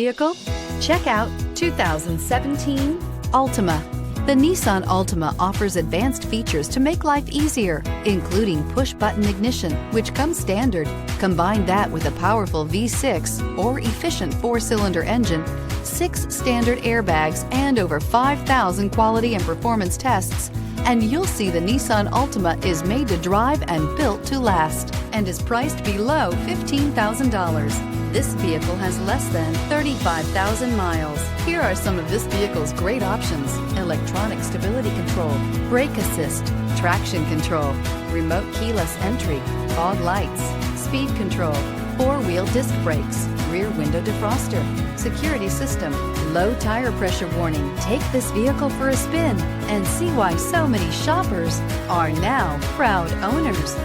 Vehicle? Check out 2017 Altima. The Nissan Altima offers advanced features to make life easier, including push-button ignition, which comes standard. Combine that with a powerful V6 or efficient 4-cylinder engine, 6 standard airbags, and over 5,000 quality and performance tests, and you'll see the Nissan Altima is made to drive and built to last, and is priced below $15,000. This vehicle has less than 35,000 miles. Here are some of this vehicle's great options: electronic stability control, brake assist, traction control, remote keyless entry, fog lights, speed control, 4-wheel disc brakes, rear window defroster, security system, low tire pressure warning. Take this vehicle for a spin and see why so many shoppers are now proud owners.